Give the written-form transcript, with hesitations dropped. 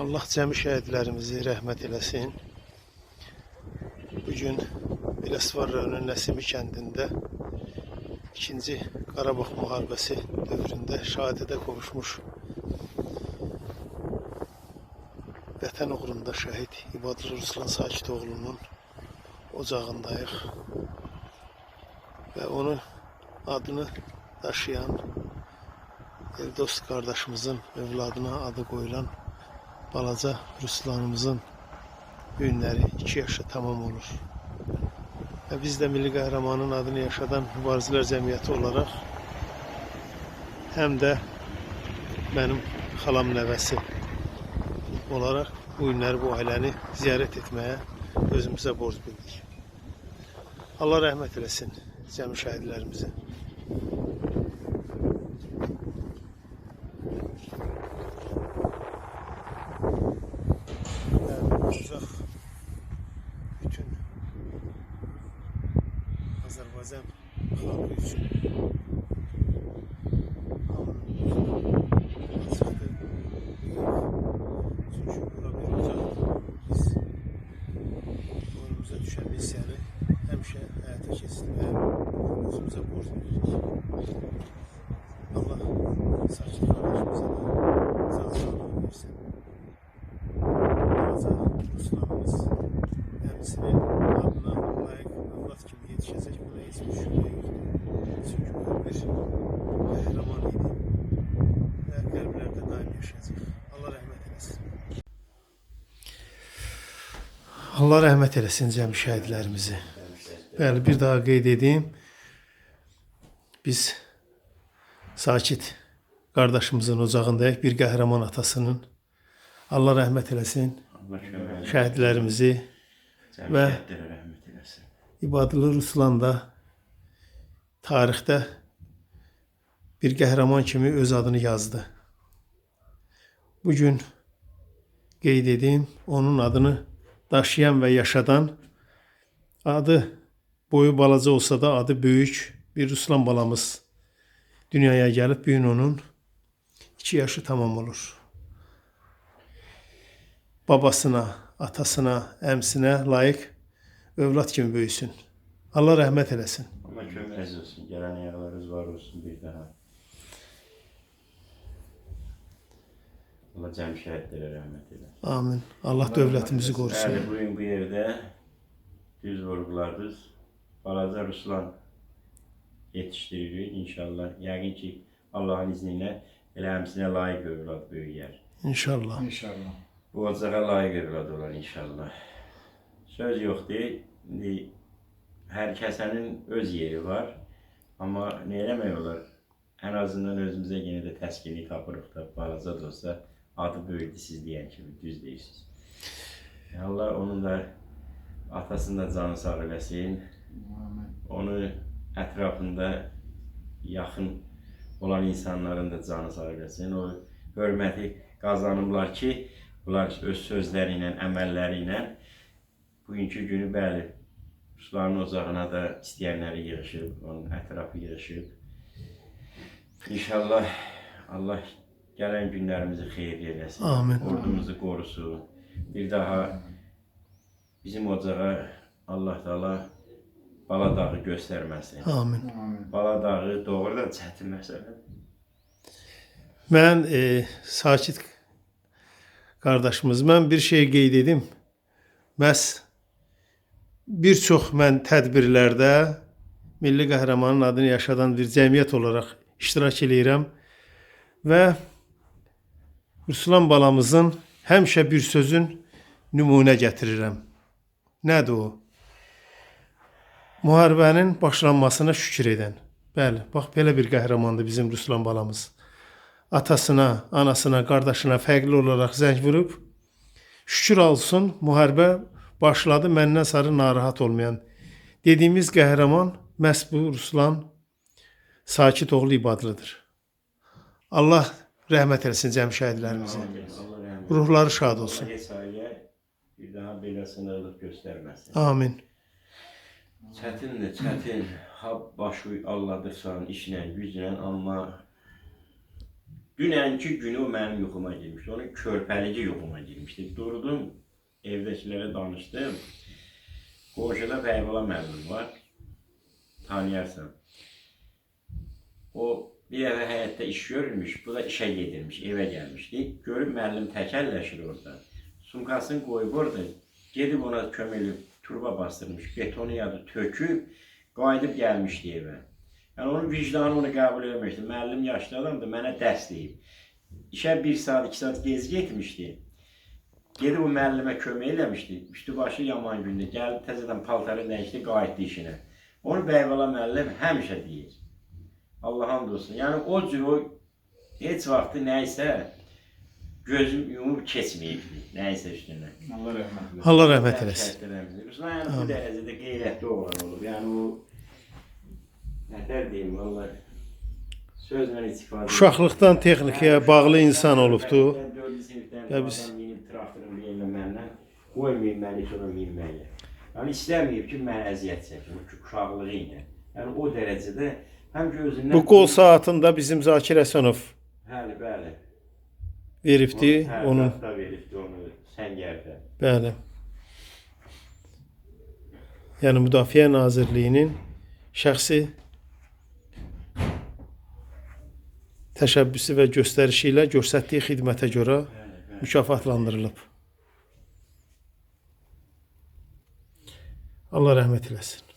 Allah cəmi şəhidlərimizi rəhmət eləsin. Bugün Biləsuvar rayonunun Nəsimi kəndində 2-ci Qarabağ müharibəsi dövründə şəhadətə qovuşmuş vətən uğrunda şəhid İbadlı Ruslan Sakitoğlu'nun ocağındayıq və onun adını daşıyan Eldost qardaşımızın övladına adı qoyulan balaca Ruslanımızın günləri 2 yaşı tamam olur. Və biz də milli qəhrəmanın adını yaşadan Mübarizlər Cəmiyyəti olaraq həm də mənim xalam nəvəsi olaraq bu günləri bu ailəni ziyarət etməyə özümüzə borc bildik. Allah rəhmət eləsin cəmi şəhidlərimizə. Uzaq bütün Azərbaycan xalqı üçün açıqdır. Çünki bura bir ocaqdır. Biz boynumuza düşən missiyanı həmişə həyata keçirməyə özümüzə borc veririk. Allah Sakit qardaşımıza da can sağlığı versin. Ruslanımız həmsinin adına layiq övlad kimi yetişəcək, buna heç bir şübhə yoxdur. Çünki o bir qəhrəman idi və qəlblərdə daim yaşayacaq. Allah rəhmət eləsin. Allah rəhmət eləsin cəmi şəhidlərimizi. Bəli, bir daha qeyd edeyim. Biz Sakit qardaşımızın ocağındayıq, bir qəhrəman atasının. Allah rəhmət eləsin şəhidlərimizi və İbadlı Ruslan da tarixdə bir qəhrəman kimi öz adını yazdı. Bugün qeyd edeyim, onun adını daşıyan və yaşadan, adı boyu balaca olsa da adı böyük bir Ruslan balamız dünyaya gəlib, bugün onun 2 yaşı tamam olur. Babasına, atasına, əmsinə layiq övlad kimi böyüsün. Allah rəhmət eləsin. Allah köməyiniz olsun, gələn ayaqlarınız var olsun bir daha. Allah cəmi şəhidlərə rəhmət eləsin. Amin. Allah dövlətimizi qorusun. Bəli, bugün bu yerdə düz vurgulardınız. Balaca Ruslan yetişdiririk inşallah. Yəqin ki, Allahın izni ilə elə həmsinə layiq övlad böyüyər. İnşallah. İnşallah. Bu ocağa layiq övlad olar inşallah. Söz yoxdur. İndi hər kəsənin öz yeri var. Amma nə eləmək olar? Ən azından özümüzə yenə də təskinlik tapırıq da, balaca da olsa adı böyüdü siz deyən kimi, düz deyirsiniz. Allah onun da atasını da canı sağ eləsin. Onu ətrafında yaxın olan insanların da canı sağ eləsin. O hörməti qazanımlar ki, bunlar öz sözləri ilə, əməlləri ilə bugünkü günü bəli, Ruslanın ocağına da istəyənləri yığışıb, onun ətrafı yığışıb. İnşallah Allah gələn günlərimizi xeyirli eləsin, Amin. Ordumuzu qorusun. Bir daha bizim ocağa Allah Taala Bala dağı göstərməsin. Amin. Bala dağı doğrudan çətin məsələdir. Mən Sakit qardaşımız, mən bir şey qeyd edim. Məhz bir çox mən tədbirlərdə milli qəhrəmanın adını yaşadan bir cəmiyyət olaraq iştirak edirəm və Ruslan balamızın həmişə bir sözün nümunə gətirirəm. Nədir o? Müharibənin başlanmasına şükür edən. Bəli, bax belə bir qəhrəmandır bizim Ruslan balamız. Atasına, anasına, qardaşına fərqli olaraq zəng vurub, şükür olsun, müharibə başladı, məndən sarı narahat olmayan. Dediyimiz qəhrəman məhz bu Ruslan Sakitoğlu İbadlıdır. Allah rəhmət eləsin cəmi şəhidlərimizə. Ruhları şad olsun. Allah heç ailə bir daha belə sınırlıq göstərməsin. Amin. Çətindir, çətin. Ha başı Allah'dırsan işlə, güclə, amma dünənki günü o mənim yuxuma girmişdi. Onun körpəlici yuxuma girmişdi. Durdum, evdəkilərə danışdım. Qonşuda Pəyvala müəllim var. Tanıyarsan. O bir dəfə həyətdə iş görürmüş, bu da işə gedirmiş, evə gəlmişdi. Görüb müəllim təkəlləşir orada. Sumkasını qoyub orada, gedib ona kömək edib, turba bastırmış, betonu yadı töküb, qayıdıb gəlmişdi evə. Yəni onun vicdanı onu qəbul etmişdi. Müəllim yaşlı adamdır, mənə dərs deyib. İşə 1 saat, 2 saat gec getmişdi. Gedib o müəllimə kömək eləmişdi. Üstü başı yaman gündə. Gəldi təzədən paltarı dəyişdi, qayıtdı işinə. Onu Bəyvala müəllim həmişə deyir. Allah hamd olsun. Yəni o cür o heç vaxtı nəysə gözüm yumub keçməyibdi. Nəysə üstündən. Allah rəhmət eləsin. Allah rəhmət eləsin. Ruslan yəni bu dərəcədə qeyrətli oğlan olub. Yəni o nətər deyim vallahi sözlə istifadə. Uşaqlıqdan texnikaya bağlı insan olubdu. Ya biz minib traktorun birinlə məndən qoymayıb məni sonra minməyə. Yəni istəməyib ki, mən əziyyət çəkim uşaqlığı ilə. Yəni o dərəcədə həm ki özündən bu qol saatında bizim Zakir Həsənov Bəli, bəli. veribdi. Onun da veribdi onu Səngərdə. bəli. Yəni Müdafiə Nazirliyinin şəxsi təşəbbüsü və göstərişi ilə göstərdiyi xidmətə görə mükafatlandırılıb. Allah rəhmət eləsin.